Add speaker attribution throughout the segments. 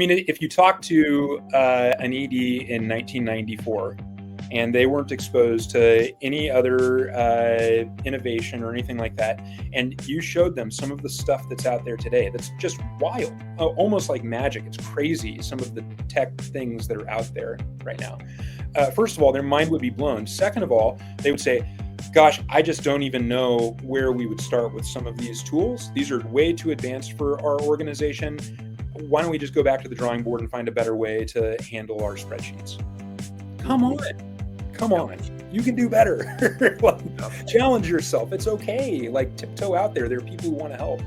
Speaker 1: mean, if you talk to an ED in 1994 and they weren't exposed to any other innovation or anything like that, and you showed them some of the stuff that's out there today, that's just wild, almost like magic. It's crazy, some of the tech things that are out there right now. First of all, their mind would be blown. Second of all, they would say, gosh, I just don't even know where we would start with some of these tools. These are way too advanced for our organization. Why don't we just go back to the drawing board and find a better way to handle our spreadsheets? Come on. You can do better. Challenge yourself. It's okay. Like, tiptoe out there. There are people who want to help.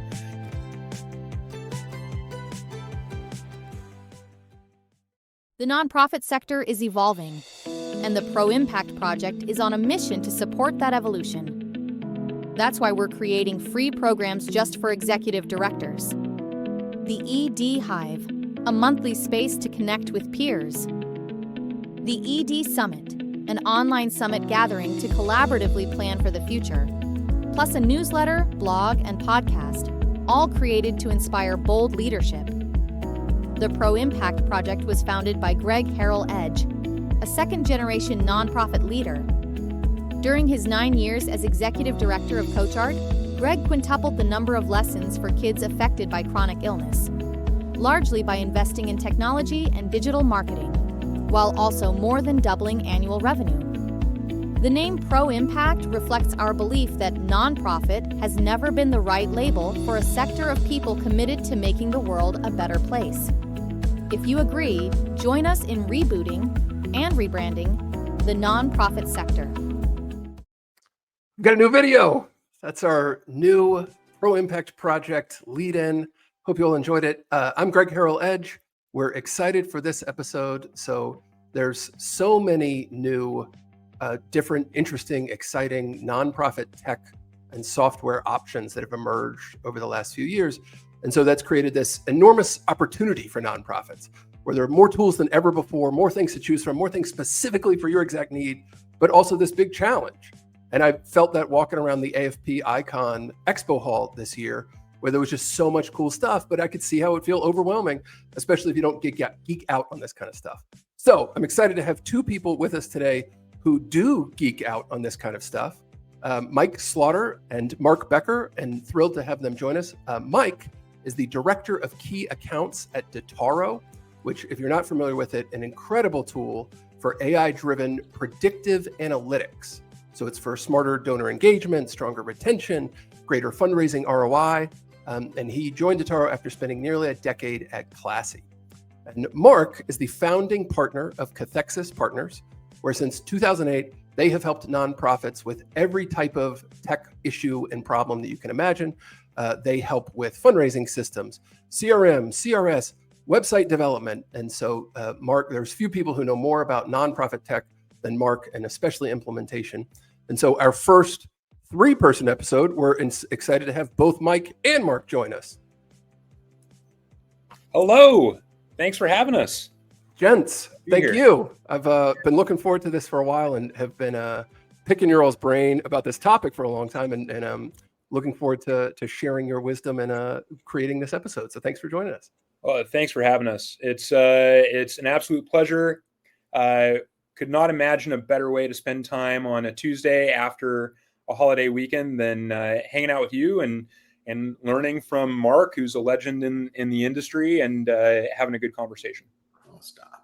Speaker 2: The nonprofit sector is evolving, and the Proimpact Project is on a mission to support that evolution. That's why we're creating free programs just for executive directors. The ED Hive, a monthly space to connect with peers. The ED Summit, an online summit gathering to collaboratively plan for the future. Plus a newsletter, blog, and podcast, all created to inspire bold leadership. The Proimpact Project was founded by Greg Harrell-Edge, a second-generation nonprofit leader. During his 9 years as executive director of CoachArt, Greg quintupled the number of lessons for kids affected by chronic illness, largely by investing in technology and digital marketing, while also more than doubling annual revenue. The name Proimpact reflects our belief that nonprofit has never been the right label for a sector of people committed to making the world a better place. If you agree, join us in rebooting and rebranding the nonprofit sector.
Speaker 3: We've got a new video. That's our new Proimpact Project lead-in. Hope you all enjoyed it. I'm Greg Harrell-Edge. We're excited for this episode. So there's so many new, different, interesting, exciting nonprofit tech and software options that have emerged over the last few years. And so that's created this enormous opportunity for nonprofits, where there are more tools than ever before, more things to choose from, more things specifically for your exact need, but also this big challenge. And I felt that walking around the AFP Icon Expo Hall this year, where there was just so much cool stuff, but I could see how it would feel overwhelming, especially if you don't geek out on this kind of stuff. So I'm excited to have two people with us today who do geek out on this kind of stuff, Mike Slaughter and Mark Becker, and thrilled to have them join us. Mike is the Director of Key Accounts at Dataro, which, if you're not familiar with it, an incredible tool for AI-driven predictive analytics. So it's for smarter donor engagement, stronger retention, greater fundraising ROI. And he joined Dataro after spending nearly a decade at Classy. And Mark is the founding partner of Cathexis Partners, where since 2008, they have helped nonprofits with every type of tech issue and problem that you can imagine. They help with fundraising systems, CRM, CRS, website development. And so, Mark, there's few people who know more about nonprofit tech than Mark, and especially implementation. And so our first three-person episode, we're excited to have both Mike and Mark join us.
Speaker 1: Hello. Thanks for having us.
Speaker 3: Gents, thank you. I've been looking forward to this for a while and have been picking your all's brain about this topic for a long time, and I'm looking forward to sharing your wisdom and creating this episode. So thanks for joining us.
Speaker 1: Thanks for having us. It's an absolute pleasure. Could not imagine a better way to spend time on a Tuesday after a holiday weekend than hanging out with you and learning from Mark, who's a legend in the industry, and having a good conversation.
Speaker 4: Oh, stop.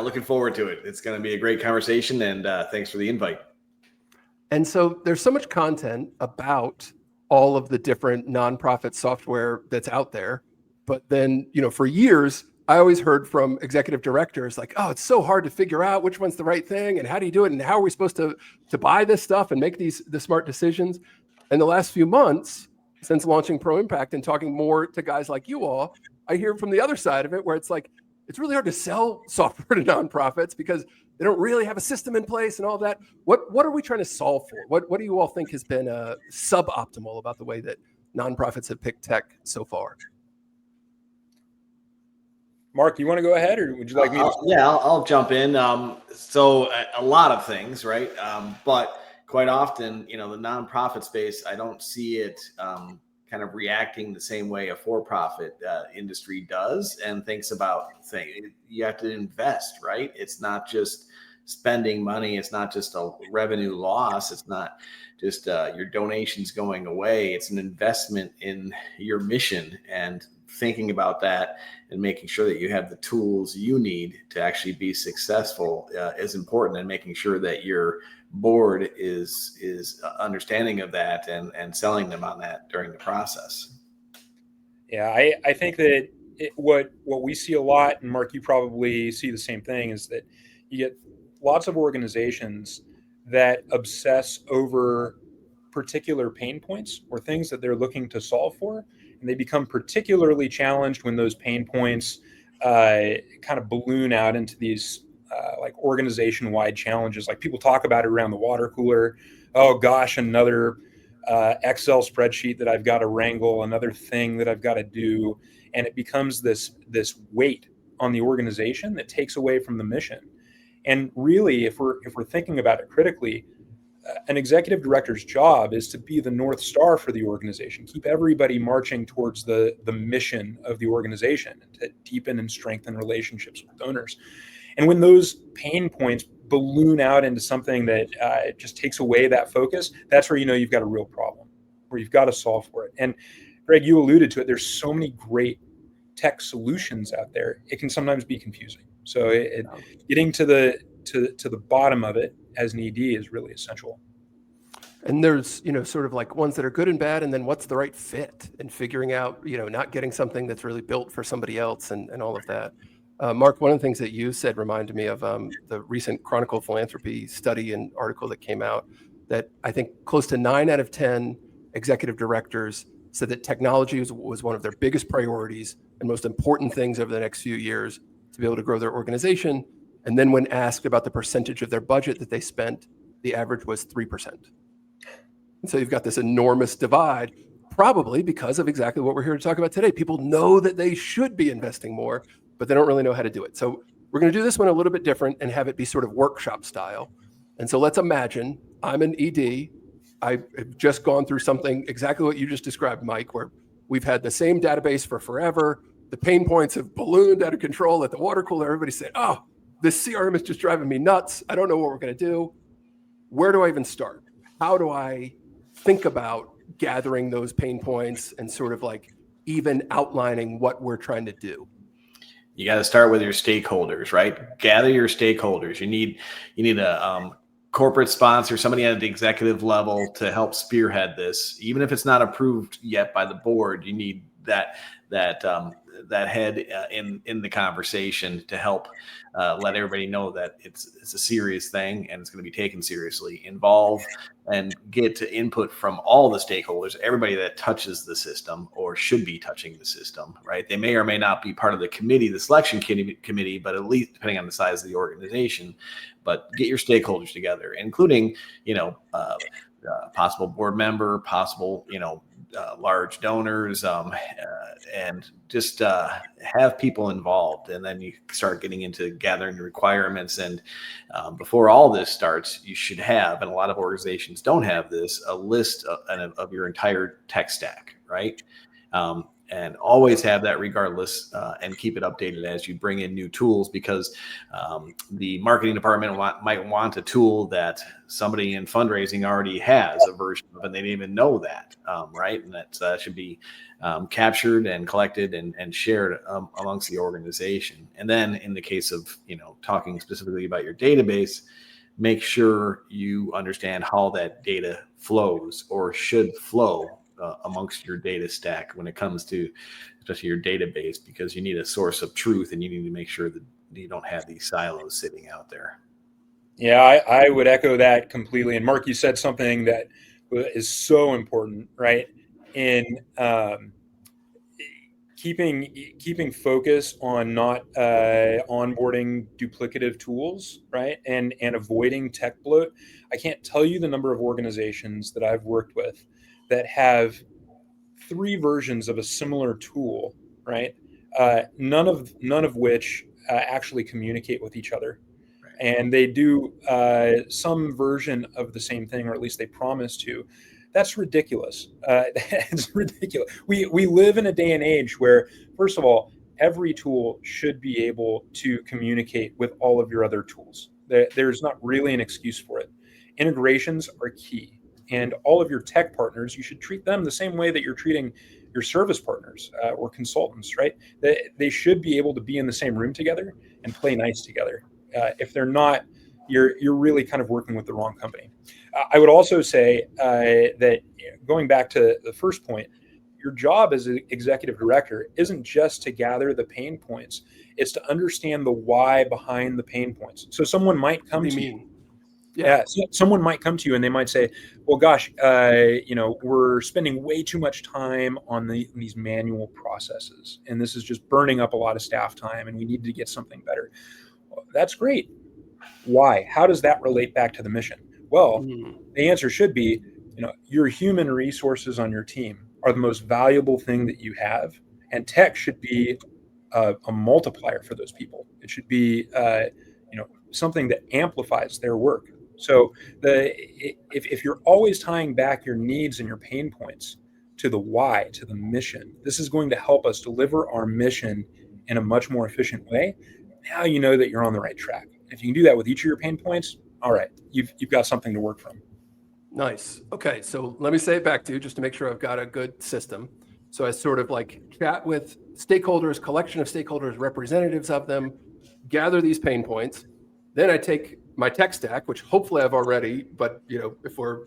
Speaker 4: Looking forward to it. It's going to be a great conversation, and thanks for the invite.
Speaker 3: And so there's so much content about all of the different nonprofit software that's out there. But then, for years, I always heard from executive directors like, oh, it's so hard to figure out which one's the right thing and how do you do it and how are we supposed to buy this stuff and make the smart decisions. And the last few months, since launching Proimpact and talking more to guys like you all, I hear from the other side of it where it's like, it's really hard to sell software to nonprofits because they don't really have a system in place and all that. What are we trying to solve for? What do you all think has been suboptimal about the way that nonprofits have picked tech so far?
Speaker 1: Mark, you want to go ahead, or would you like me to?
Speaker 4: Yeah, I'll jump in. So a lot of things, right? But quite often, the nonprofit space, I don't see it kind of reacting the same way a for-profit industry does and thinks about things. You have to invest, right? It's not just spending money. It's not just a revenue loss. It's not just your donations going away. It's an investment in your mission, and thinking about that and making sure that you have the tools you need to actually be successful is important, and making sure that your board is understanding of that and selling them on that during the process.
Speaker 1: Yeah, I think that what we see a lot, and Mark, you probably see the same thing, is that you get lots of organizations that obsess over particular pain points or things that they're looking to solve for, and they become particularly challenged when those pain points kind of balloon out into these like organization-wide challenges. Like people talk about it around the water cooler. Oh gosh, another Excel spreadsheet that I've got to wrangle, another thing that I've got to do, and it becomes this weight on the organization that takes away from the mission. And really, if we're thinking about it critically, an executive director's job is to be the North Star for the organization, keep everybody marching towards the mission of the organization, and to deepen and strengthen relationships with donors. And when those pain points balloon out into something that just takes away that focus, that's where you know you've got a real problem, where you've got to solve for it. And Greg, you alluded to it. There's so many great tech solutions out there. It can sometimes be confusing. So getting to the bottom of it as an ED is really essential.
Speaker 3: And there's, sort of like ones that are good and bad, and then what's the right fit, and figuring out, not getting something that's really built for somebody else and all of that. Mark, one of the things that you said reminded me of the recent Chronicle Philanthropy study and article that came out, that I think close to 9 out of 10 executive directors said that technology was one of their biggest priorities and most important things over the next few years to be able to grow their organization. And then when asked about the percentage of their budget that they spent, the average was 3%. And so you've got this enormous divide, probably because of exactly what we're here to talk about today. People know that they should be investing more, but they don't really know how to do it. So we're going to do this one a little bit different and have it be sort of workshop style. And so let's imagine I'm an ED. I've just gone through something exactly what you just described, Mike, where we've had the same database for forever. The pain points have ballooned out of control at the water cooler. Everybody said, oh, this CRM is just driving me nuts. I don't know what we're going to do. Where do I even start? How do I think about gathering those pain points and sort of like even outlining what we're trying to do?
Speaker 4: You got to start with your stakeholders, right? Gather your stakeholders. You need a corporate sponsor, somebody at the executive level to help spearhead this. Even if it's not approved yet by the board, you need that head in the conversation to help let everybody know that it's a serious thing and it's going to be taken seriously. Involve and get input from all the stakeholders, everybody that touches the system or should be touching the system, right? They may or may not be part of the committee, the selection committee, but at least depending on the size of the organization. But get your stakeholders together, including possible board member, possible large donors, and just have people involved. And then you start getting into gathering the requirements. And before all this starts, you should have, and a lot of organizations don't have this, a list of your entire tech stack, right? And always have that regardless, and keep it updated as you bring in new tools, because the marketing department might want a tool that somebody in fundraising already has a version of, and they didn't even know that, right? And that should be captured and collected and shared amongst the organization. And then in the case of, talking specifically about your database, make sure you understand how that data flows or should flow amongst your data stack when it comes to especially your database, because you need a source of truth and you need to make sure that you don't have these silos sitting out there.
Speaker 1: Yeah, I would echo that completely. And Mark, you said something that is so important, right? In keeping focus on not onboarding duplicative tools, right? And avoiding tech bloat. I can't tell you the number of organizations that I've worked with that have 3 versions of a similar tool, right? None of which actually communicate with each other. And they do some version of the same thing, or at least they promise to. That's ridiculous. It's ridiculous. We live in a day and age where, first of all, every tool should be able to communicate with all of your other tools. There's not really an excuse for it. Integrations are key. And all of your tech partners, you should treat them the same way that you're treating your service partners or consultants, right? They should be able to be in the same room together and play nice together. If they're not, you're really kind of working with the wrong company. I would also say that going back to the first point, your job as an executive director isn't just to gather the pain points. It's to understand the why behind the pain points. So someone might come to you. Yeah. So someone might come to you and they might say, well, gosh, we're spending way too much time on these manual processes, and this is just burning up a lot of staff time, and we need to get something better. Well, that's great. Why? How does that relate back to the mission? Well, the answer should be, your human resources on your team are the most valuable thing that you have, and tech should be a multiplier for those people. It should be, something that amplifies their work. So if you're always tying back your needs and your pain points to the why, to the mission, this is going to help us deliver our mission in a much more efficient way. Now you know that you're on the right track. If you can do that with each of your pain points, all right, you've got something to work from.
Speaker 3: Nice. Okay, so let me say it back to you just to make sure I've got a good system. So I sort of like chat with stakeholders, collection of stakeholders, representatives of them, gather these pain points. Then I take my tech stack, which hopefully I've already, but if we're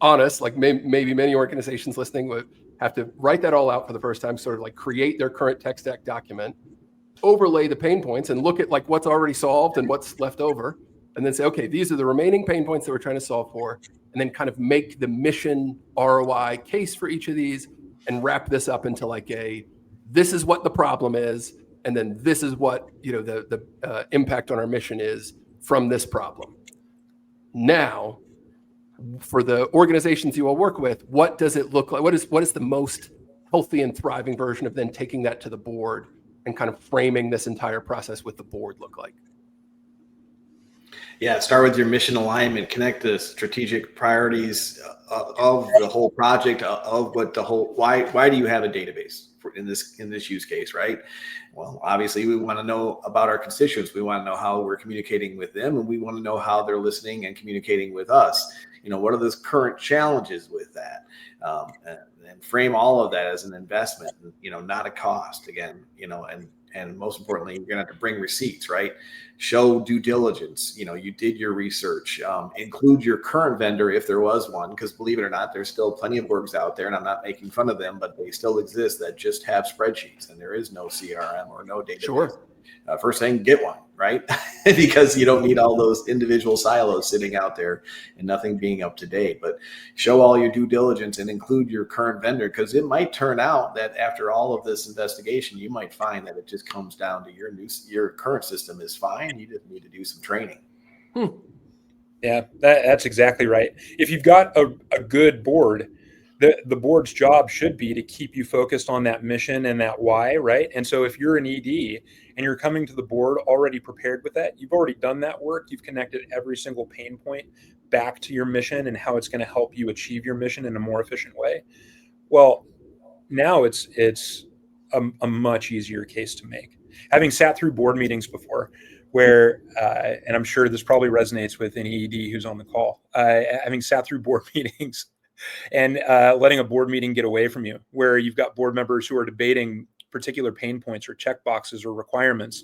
Speaker 3: honest, like maybe many organizations listening would have to write that all out for the first time, sort of like create their current tech stack document, overlay the pain points and look at like what's already solved and what's left over, and then say, okay, these are the remaining pain points that we're trying to solve for, and then kind of make the mission ROI case for each of these and wrap this up into like this is what the problem is, and then this is what the impact on our mission is from this problem. Now, for the organizations you all work with, what does it look like? What is the most healthy and thriving version of then taking that to the board and kind of framing this entire process with the board look like?
Speaker 4: Yeah, start with your mission alignment, connect the strategic priorities of the whole project, of what the whole, why do you have a database in this use case, right? Well, obviously we want to know about our constituents. We want to know how we're communicating with them, and we want to know how they're listening and communicating with us. What are the current challenges with that? And frame all of that as an investment, not a cost again, and most importantly, you're going to have to bring receipts, right? Show due diligence. You did your research. Include your current vendor if there was one, because believe it or not, there's still plenty of orgs out there, and I'm not making fun of them, but they still exist that just have spreadsheets, and there is no CRM or no database.
Speaker 3: Sure.
Speaker 4: First thing, get one, right? Because you don't need all those individual silos sitting out there and nothing being up to date. But show all your due diligence and include your current vendor, because it might turn out that after all of this investigation, you might find that it just comes down to your current system is fine. You just need to do some training.
Speaker 1: Yeah, that's exactly right. If you've got a good board, the board's job should be to keep you focused on that mission and that why, right? And so if you're an ED and you're coming to the board already prepared with that, you've already done that work, you've connected every single pain point back to your mission and how it's going to help you achieve your mission in a more efficient way. Well, now it's a much easier case to make. Having sat through board meetings before, where, and I'm sure this probably resonates with any ED who's on the call, having sat through board meetings and letting a board meeting get away from you, where you've got board members who are debating particular pain points or check boxes or requirements,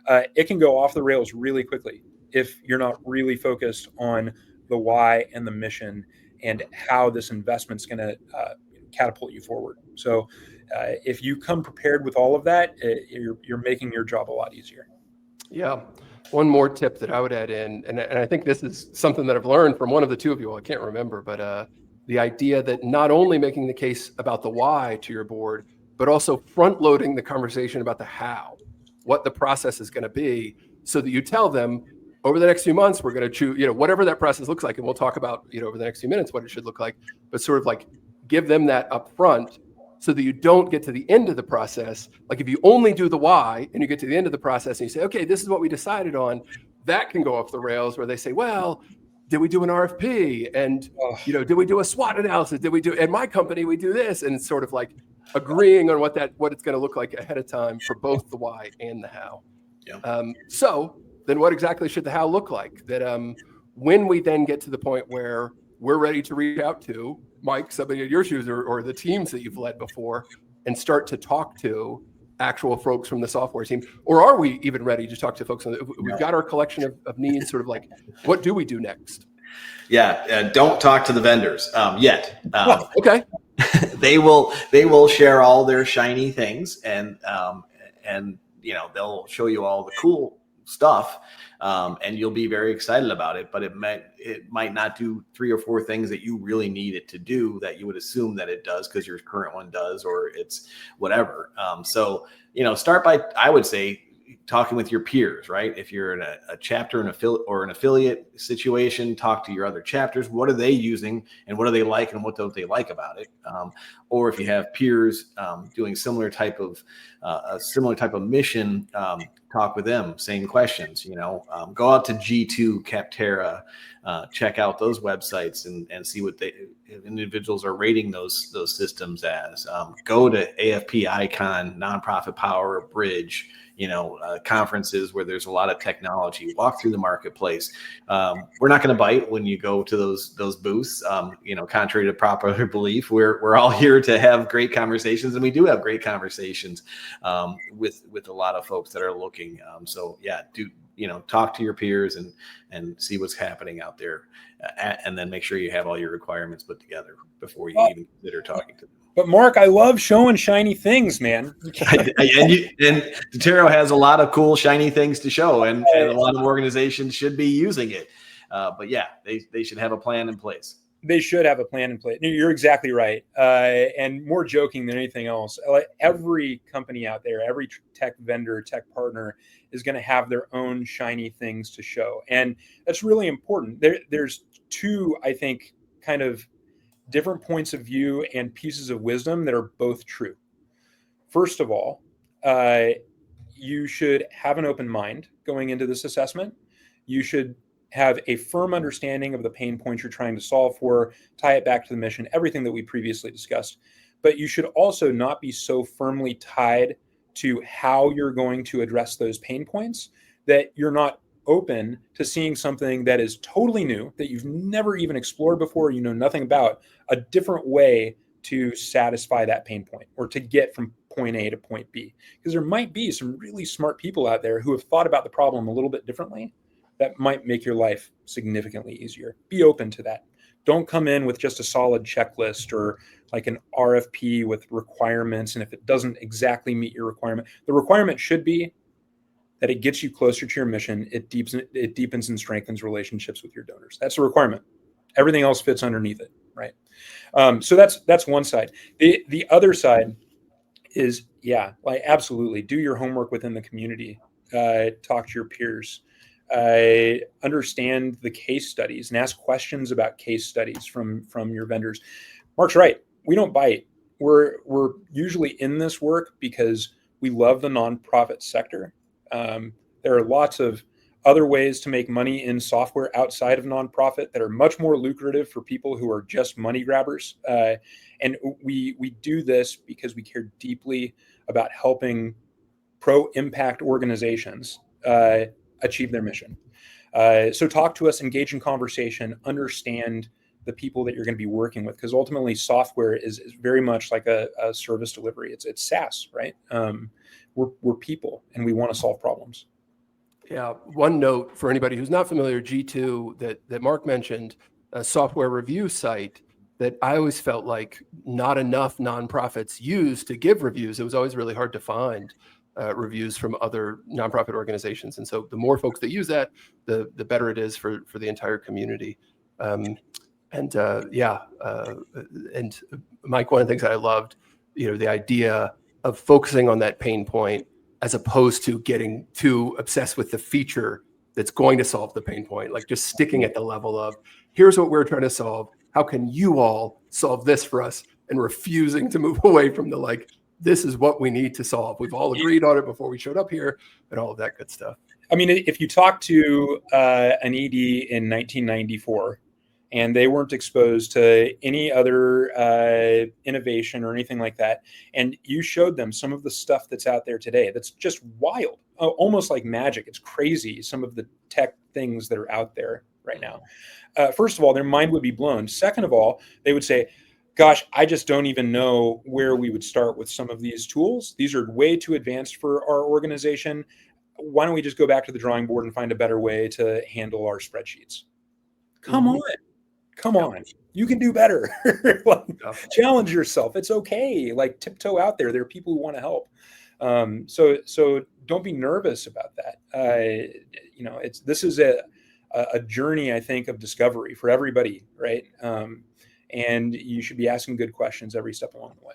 Speaker 1: it can go off the rails really quickly if you're not really focused on the why and the mission and how this investment's going to catapult you forward. So if you come prepared with all of that, you're making your job a lot easier.
Speaker 3: Yeah. One more tip that I would add in, and I think this is something that I've learned from one of the two of you, I can't remember, but the idea that not only making the case about the why to your board, but also front loading the conversation about the how, what the process is going to be, so that you tell them over the next few months, we're going to choose, whatever that process looks like. And we'll talk about, over the next few minutes, what it should look like, but sort of like give them that up front so that you don't get to the end of the process. Like if you only do the why and you get to the end of the process and you say, okay, this is what we decided on, that can go off the rails where they say, well, did we do an RFP? And, did we do a SWOT analysis? At my company, we do this. And it's sort of like agreeing on what it's going to look like ahead of time for both the why and the how.
Speaker 4: Yeah.
Speaker 3: So then what exactly should the how look like? That when we then get to the point where we're ready to reach out to Mike, somebody in your shoes, or the teams that you've led before, and start to talk to actual folks from the software team, or are we even ready to talk to folks? We've got our collection of needs, sort of like, what do we do next?
Speaker 4: Yeah, don't talk to the vendors yet.
Speaker 3: Okay.
Speaker 4: They will share all their shiny things, and they'll show you all the cool stuff, and you'll be very excited about it. But it might not do 3 or 4 things that you really need it to do that you would assume that it does because your current one does, or it's whatever. So start by, I would say, talking with your peers, right? If you're in a chapter an affiliate situation, talk to your other chapters. What are they using, and what do they like, and what don't they like about it? Or if you have peers doing a similar type of mission, talk with them, same questions. Go out to G2, Capterra, check out those websites and see what individuals are rating those systems as. Go to AFP, Icon, Nonprofit Power, Bridge, conferences where there's a lot of technology. Walk through the marketplace. We're not going to bite when you go to those booths. Contrary to popular belief, we're all here to have great conversations, and we do have great conversations with a lot of folks that are looking. Talk to your peers and see what's happening out there, and then make sure you have all your requirements put together before you even consider talking to them.
Speaker 1: But Mark, I love showing shiny things, man.
Speaker 4: and Dataro has a lot of cool shiny things to show, and a lot of organizations should be using it. But yeah, they should have a plan in place.
Speaker 1: They should have a plan in place. You're exactly right. And more joking than anything else, every company out there, every tech vendor, tech partner is going to have their own shiny things to show. And that's really important. There's 2, I think, kind of different points of view and pieces of wisdom that are both true. First of all, you should have an open mind going into this assessment. You should have a firm understanding of the pain points you're trying to solve for, tie it back to the mission, everything that we previously discussed. But you should also not be so firmly tied to how you're going to address those pain points that you're not open to seeing something that is totally new, that you've never even explored before, nothing about, a different way to satisfy that pain point or to get from point A to point B. Because there might be some really smart people out there who have thought about the problem a little bit differently that might make your life significantly easier. Be open to that. Don't come in with just a solid checklist or like an RFP with requirements. And if it doesn't exactly meet your requirement, the requirement should be that it gets you closer to your mission. It deepens and strengthens relationships with your donors. That's a requirement. Everything else fits underneath it, right? So that's one side. The other side is, absolutely do your homework within the community. Talk to your peers. Understand the case studies and ask questions about case studies from your vendors. Mark's right. We don't bite. We're usually in this work because we love the nonprofit sector. There are lots of other ways to make money in software outside of nonprofit that are much more lucrative for people who are just money grabbers. And we do this because we care deeply about helping pro-impact organizations achieve their mission. So talk to us, engage in conversation, understand the people that you're going to be working with, because ultimately software is very much like a service delivery. It's SaaS, right? We're people and we want to solve problems.
Speaker 3: Yeah. One note for anybody who's not familiar, G2 that Mark mentioned, a software review site that I always felt like not enough nonprofits used to give reviews. It was always really hard to find reviews from other nonprofit organizations. And so the more folks that use that, the better it is for the entire community. And Mike, one of the things that I loved, the idea of focusing on that pain point as opposed to getting too obsessed with the feature that's going to solve the pain point, like just sticking at the level of, here's what we're trying to solve. How can you all solve this for us? And refusing to move away from the this is what we need to solve. We've all agreed on it before we showed up here and all of that good stuff.
Speaker 1: I mean, if you talk to an ED in 1994 and they weren't exposed to any other innovation or anything like that, and you showed them some of the stuff that's out there today, that's just wild, almost like magic. It's crazy, some of the tech things that are out there right now. First of all, their mind would be blown. Second of all, they would say, gosh, I just don't even know where we would start with some of these tools. These are way too advanced for our organization. Why don't we just go back to the drawing board and find a better way to handle our spreadsheets? Come on. You can do better. Challenge yourself. It's okay. Like, tiptoe out there. There are people who want to help. So don't be nervous about that. This is a journey, I think, of discovery for everybody, right? And you should be asking good questions every step along the way.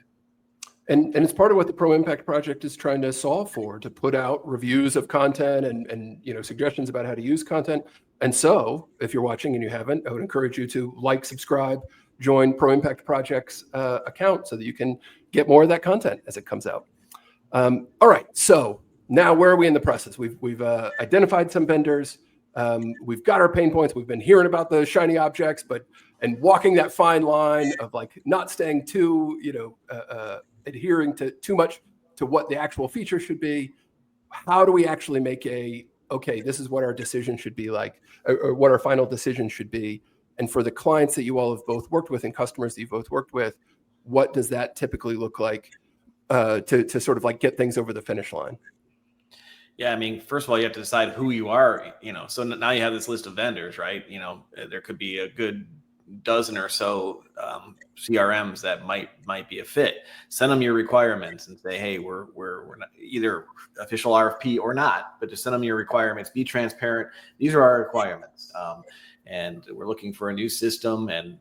Speaker 3: And it's part of what the Proimpact Project is trying to solve for, to put out reviews of content and suggestions about how to use content. And so if you're watching and you haven't, I would encourage you to like, subscribe, join Proimpact Project's account so that you can get more of that content as it comes out. All right, so now where are we in the process? We've identified some vendors. We've got our pain points. We've been hearing about the shiny objects, and walking that fine line of like not staying too, adhering to too much to what the actual feature should be. How do we actually make this is what our decision should be like, or what our final decision should be? And for the clients that you all have both worked with and customers that you've both worked with, what does that typically look like to sort of like get things over the finish line?
Speaker 4: Yeah, I mean, first of all, you have to decide who you are, so now you have this list of vendors, right? There could be a good dozen or so CRMs that might be a fit. Send them your requirements and say, hey, we're not either official RFP or not, but just send them your requirements. Be transparent. These are our requirements, and we're looking for a new system. And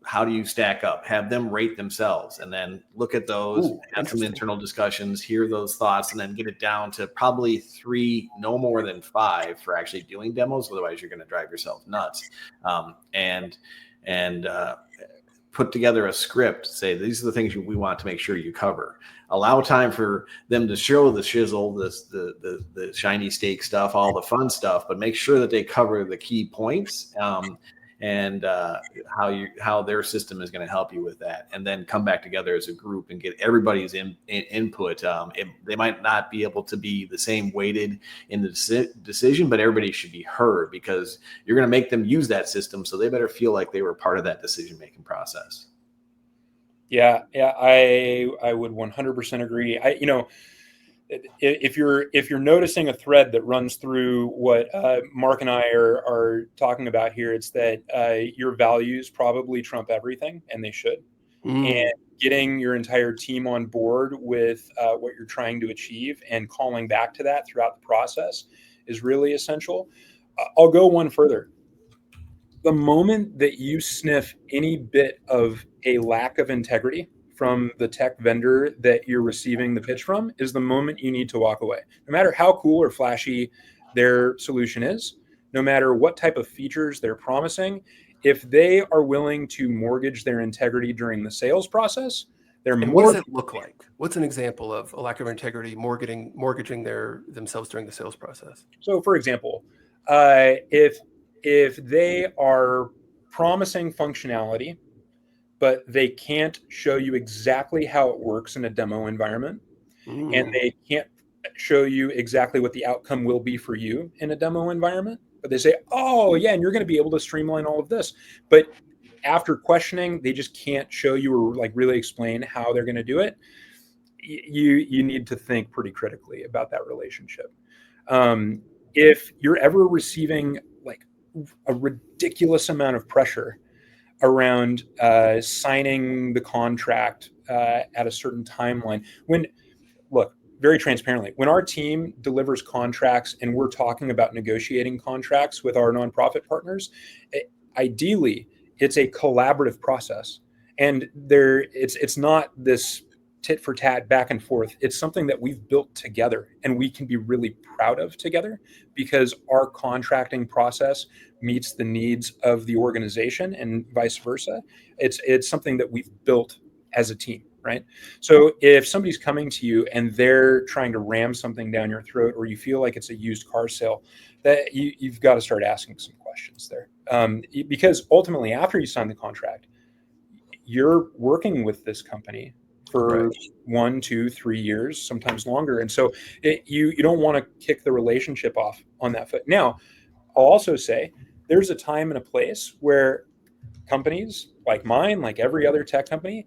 Speaker 4: how do you stack up? Have them rate themselves, and then look at those, have some internal discussions, hear those thoughts, and then get it down to probably 3, no more than 5 for actually doing demos. Otherwise, you're going to drive yourself nuts. And put together a script. Say, these are the things we want to make sure you cover. Allow time for them to show the shizzle, the shiny steak stuff, all the fun stuff, but make sure that they cover the key points. And how their system is going to help you with that, and then come back together as a group and get everybody's input. They might not be able to be the same weighted in the decision, but everybody should be heard, because you're going to make them use that system, so they better feel like they were part of that decision-making process.
Speaker 1: Yeah, I would 100% agree. If you're noticing a thread that runs through what Mark and I are talking about here, it's that your values probably trump everything, and they should. And getting your entire team on board with what you're trying to achieve and calling back to that throughout the process is really essential. I'll go one further. The moment that you sniff any bit of a lack of integrity from the tech vendor that you're receiving the pitch from is the moment you need to walk away. No matter how cool or flashy their solution is, no matter what type of features they're promising, if they are willing to mortgage their integrity during the sales process,
Speaker 3: what does it look like? What's an example of a lack of integrity mortgaging themselves during the sales process?
Speaker 1: So, for example, if they are promising functionality, but they can't show you exactly how it works in a demo environment, and they can't show you exactly what the outcome will be for you in a demo environment, but they say, oh yeah, and you're going to be able to streamline all of this. But after questioning, they just can't show you or like really explain how they're going to do it. You need to think pretty critically about that relationship. If you're ever receiving like a ridiculous amount of pressure around signing the contract at a certain timeline, very transparently, when our team delivers contracts and we're talking about negotiating contracts with our nonprofit partners, ideally it's a collaborative process, and it's not this tit for tat back and forth. It's something that we've built together and we can be really proud of together, because our contracting process meets the needs of the organization and vice versa. It's something that we've built as a team. right? So if somebody's coming to you and they're trying to ram something down your throat, or you feel like it's a used car sale, that you've got to start asking some questions there. Because ultimately, after you sign the contract, you're working with this company for 1, 2, 3 years, sometimes longer. And so you don't want to kick the relationship off on that foot. Now, I'll also say there's a time and a place where companies like mine, like every other tech company,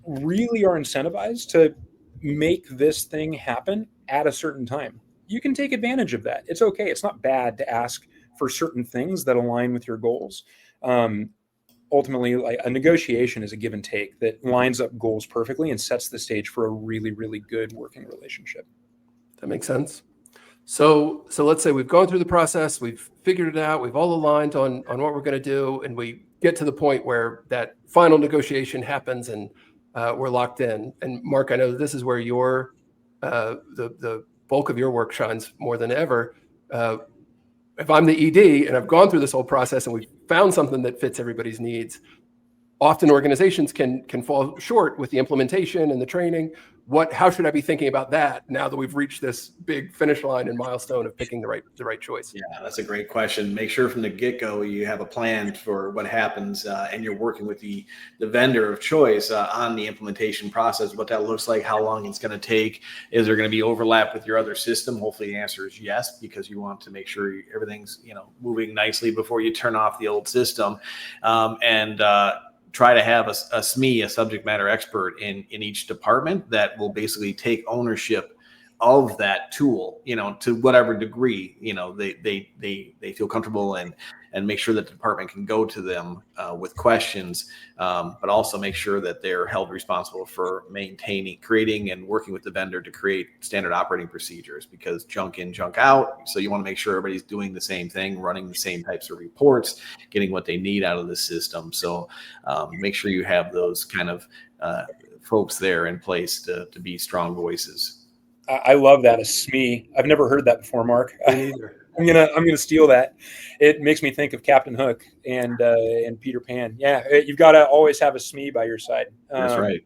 Speaker 1: really are incentivized to make this thing happen at a certain time. You can take advantage of that. It's okay. It's not bad to ask for certain things that align with your goals. Ultimately, like a negotiation is a give and take that lines up goals perfectly and sets the stage for a really, really good working relationship.
Speaker 3: That makes sense. So let's say we've gone through the process, we've figured it out, we've all aligned on what we're going to do, and we get to the point where that final negotiation happens and we're locked in. And Mark, I know this is where your the bulk of your work shines more than ever. If I'm the ED and I've gone through this whole process and we've found something that fits everybody's needs, often organizations can fall short with the implementation and the training. How should I be thinking about that now that we've reached this big finish line and milestone of picking the right choice?
Speaker 4: Yeah, that's a great question. Make sure from the get-go you have a plan for what happens, and you're working with the vendor of choice on the implementation process, what that looks like, how long it's going to take. Is there going to be overlap with your other system? Hopefully the answer is yes, because you want to make sure everything's moving nicely before you turn off the old system. Try to have a SME, a subject matter expert in each department that will basically take ownership of that tool, to whatever degree, they feel comfortable, and make sure that the department can go to them with questions, but also make sure that they're held responsible for creating and working with the vendor to create standard operating procedures, because junk in, junk out. So you want to make sure everybody's doing the same thing, running the same types of reports, getting what they need out of the system. So make sure you have those kind of folks there in place to be strong voices.
Speaker 1: I love that, a SME. I've never heard that before, Mark. I'm gonna steal that. It makes me think of Captain Hook and Peter Pan. Yeah, you've got to always have a SME by your side.
Speaker 4: That's right.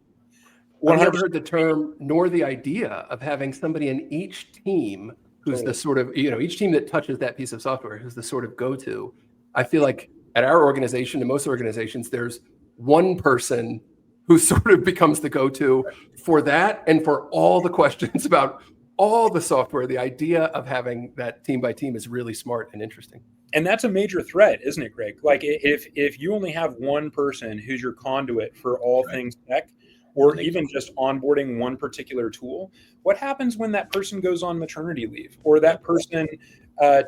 Speaker 3: I've never heard the term nor the idea of having somebody in each team who's the sort of, each team that touches that piece of software, who's the sort of go-to. I feel like at our organization and most organizations, there's one person who sort of becomes the go-to for that and for all the questions about all the software. The idea of having that team by team is really smart and interesting.
Speaker 1: And that's a major threat, isn't it, Greg? Like if you only have one person who's your conduit for all things tech, or even just onboarding one particular tool, what happens when that person goes on maternity leave, or that person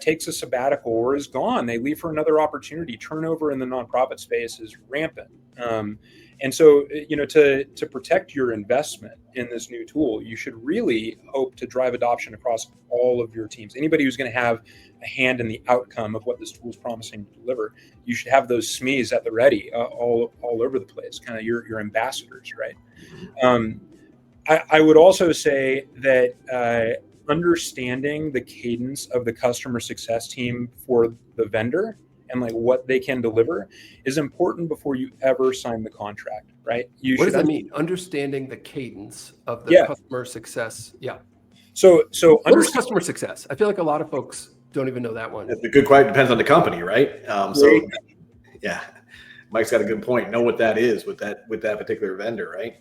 Speaker 1: takes a sabbatical or is gone? They leave for another opportunity. Turnover in the nonprofit space is rampant. And so, to protect your investment in this new tool, you should really hope to drive adoption across all of your teams. Anybody who's going to have a hand in the outcome of what this tool is promising to deliver, you should have those SMEs at the ready, all over the place, kind of your ambassadors, right? I would also say that understanding the cadence of the customer success team for the vendor and like what they can deliver is important before you ever sign the contract, right?
Speaker 3: What does that mean? Understanding the cadence of the customer success. Yeah.
Speaker 1: So
Speaker 3: what is customer success? I feel like a lot of folks don't even know that one.
Speaker 4: The good question depends on the company, right? Yeah, Mike's got a good point. Know what that is with that particular vendor, right?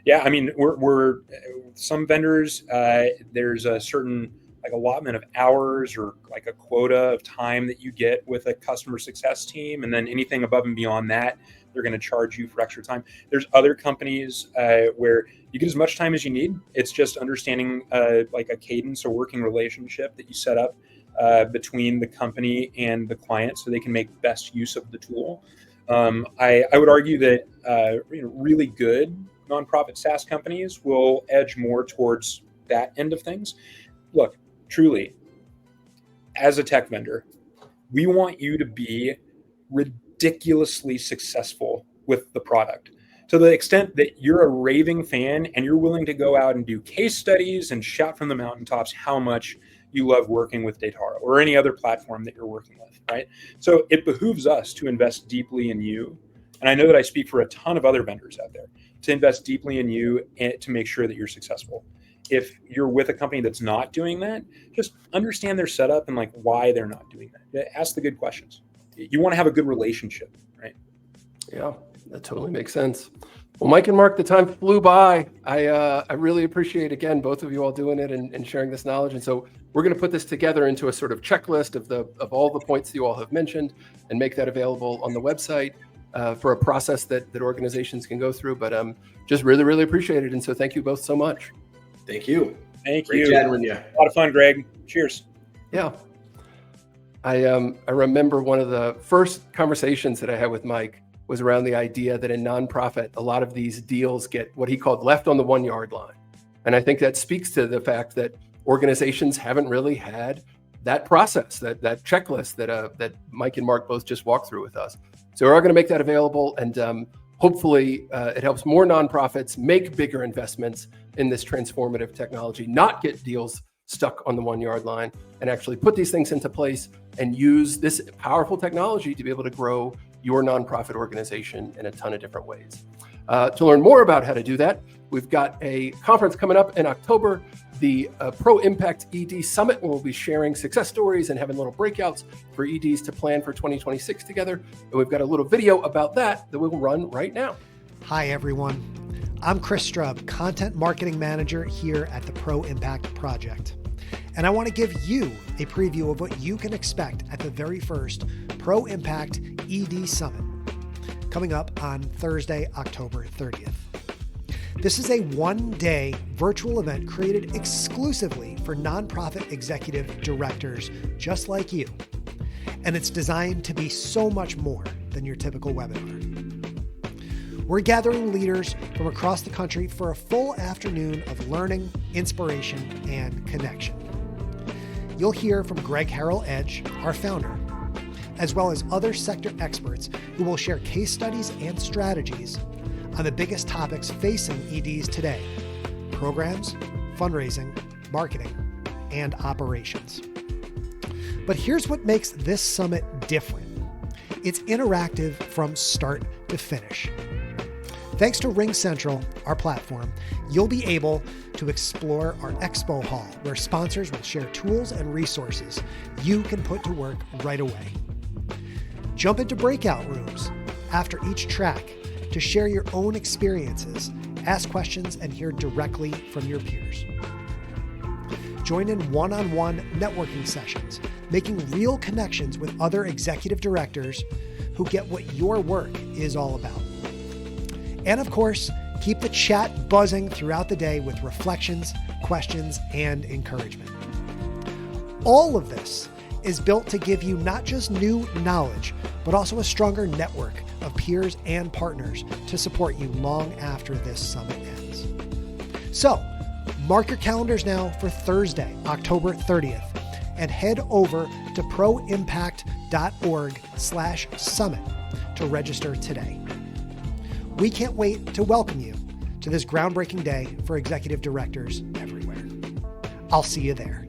Speaker 1: Yeah, I mean, we're some vendors. There's a certain allotment of hours or like a quota of time that you get with a customer success team, and then anything above and beyond that, they're going to charge you for extra time. There's other companies where you get as much time as you need. It's just understanding like a cadence or working relationship that you set up between the company and the client, so they can make best use of the tool. I would argue that really good nonprofit SaaS companies will edge more towards that end of things. Look, truly, as a tech vendor, we want you to be ridiculously successful with the product, to the extent that you're a raving fan and you're willing to go out and do case studies and shout from the mountaintops how much you love working with Dataro or any other platform that you're working with, right? So it behooves us to invest deeply in you. And I know that I speak for a ton of other vendors out there to invest deeply in you and to make sure that you're successful. If you're with a company that's not doing that, just understand their setup and like why they're not doing that. Ask the good questions. You want to have a good relationship, right?
Speaker 3: Yeah, that totally makes sense. Well, Mike and Mark, the time flew by. I really appreciate, again, both of you all doing it and sharing this knowledge. And so we're going to put this together into a sort of checklist of all the points you all have mentioned and make that available on the website for a process that organizations can go through. But just really, really appreciate it. And so thank you both so much.
Speaker 4: Thank you.
Speaker 1: Thank
Speaker 4: Great
Speaker 1: you.
Speaker 4: chatting with you.
Speaker 1: A lot of fun, Greg. Cheers.
Speaker 3: Yeah. I remember one of the first conversations that I had with Mike was around the idea that in nonprofit, a lot of these deals get what he called left on the 1 yard line. And I think that speaks to the fact that organizations haven't really had that process, that checklist that Mike and Mark both just walked through with us. So we're going to make that available, and hopefully it helps more nonprofits make bigger investments in this transformative technology, not get deals stuck on the 1 yard line, and actually put these things into place and use this powerful technology to be able to grow your nonprofit organization in a ton of different ways. To learn more about how to do that, we've got a conference coming up in October, the Proimpact ED Summit, where we'll be sharing success stories and having little breakouts for EDs to plan for 2026 together. And we've got a little video about that we will run right now.
Speaker 5: Hi, everyone. I'm Chris Strub, Content Marketing Manager here at the Proimpact Project. And I want to give you a preview of what you can expect at the very first Proimpact ED Summit, coming up on Thursday, October 30th. This is a one-day virtual event created exclusively for nonprofit executive directors just like you. And it's designed to be so much more than your typical webinar. We're gathering leaders from across the country for a full afternoon of learning, inspiration, and connection. You'll hear from Greg Harrell-Edge, our founder, as well as other sector experts who will share case studies and strategies on the biggest topics facing EDs today: programs, fundraising, marketing, and operations. But here's what makes this summit different. It's interactive from start to finish. Thanks to Ring Central, our platform, you'll be able to explore our expo hall, where sponsors will share tools and resources you can put to work right away. Jump into breakout rooms after each track to share your own experiences, ask questions, and hear directly from your peers. Join in one-on-one networking sessions, making real connections with other executive directors who get what your work is all about. And of course, keep the chat buzzing throughout the day with reflections, questions, and encouragement. All of this is built to give you not just new knowledge, but also a stronger network of peers and partners to support you long after this summit ends. So, mark your calendars now for Thursday, October 30th, and head over to proimpact.org/summit to register today. We can't wait to welcome you to this groundbreaking day for executive directors everywhere. I'll see you there.